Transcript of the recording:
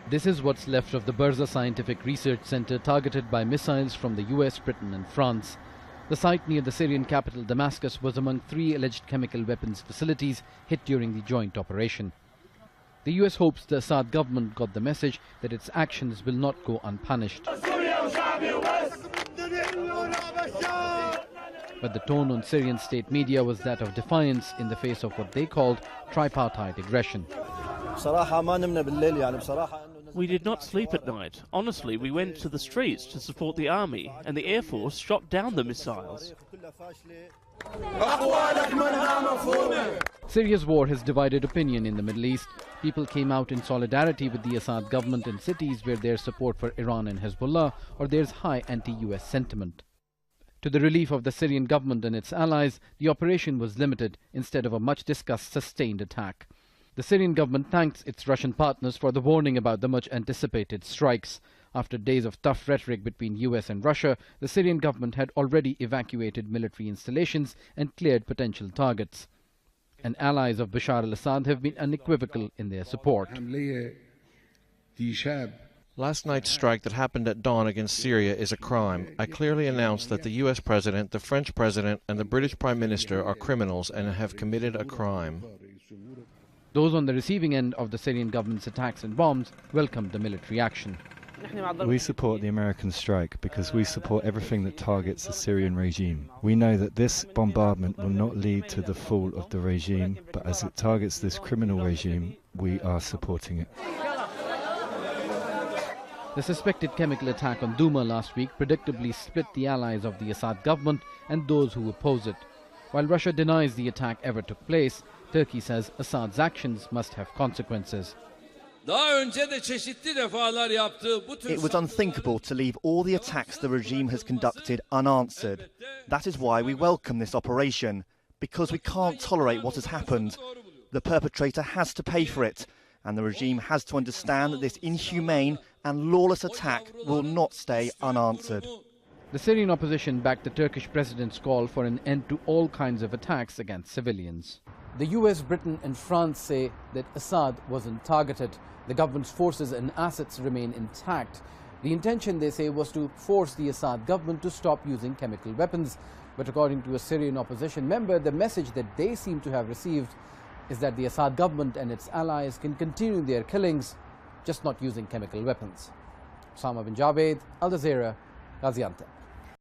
This is what's left of the Burza Scientific Research Center targeted by missiles from the US, Britain and France. The site near the Syrian capital Damascus was among 3 alleged chemical weapons facilities hit during the joint operation. The US hopes the Assad government got the message that its actions will not go unpunished. But the tone on Syrian state media was that of defiance in the face of what they called tripartite aggression. We did not sleep at night. Honestly, we went to the streets to support the army, and the Air Force shot down the missiles. Syria's war has divided opinion in the Middle East. People came out in solidarity with the Assad government in cities where there's support for Iran and Hezbollah, or there's high anti-US sentiment. To the relief of the Syrian government and its allies, the operation was limited instead of a much-discussed sustained attack. The Syrian government thanks its Russian partners for the warning about the much-anticipated strikes. After days of tough rhetoric between US and Russia, the Syrian government had already evacuated military installations and cleared potential targets. And allies of Bashar al-Assad have been unequivocal in their support. Last night's strike that happened at dawn against Syria is a crime. I clearly announced that the US President, the French President and the British Prime Minister are criminals and have committed a crime. Those on the receiving end of the Syrian government's attacks and bombs welcomed the military action. We support the American strike because we support everything that targets the Syrian regime. We know that this bombardment will not lead to the fall of the regime, but as it targets this criminal regime, we are supporting it. The suspected chemical attack on Douma last week predictably split the allies of the Assad government and those who oppose it. While Russia denies the attack ever took place, Turkey says Assad's actions must have consequences. It was unthinkable to leave all the attacks the regime has conducted unanswered. That is why we welcome this operation, because we can't tolerate what has happened. The perpetrator has to pay for it, and the regime has to understand that this inhumane and lawless attack will not stay unanswered. The Syrian opposition backed the Turkish president's call for an end to all kinds of attacks against civilians. The US, Britain and France say that Assad wasn't targeted. The government's forces and assets remain intact. The intention, they say, was to force the Assad government to stop using chemical weapons. But according to a Syrian opposition member, the message that they seem to have received is that the Assad government and its allies can continue their killings, just not using chemical weapons. Osama bin Javed, Al Jazeera, Gaziantep.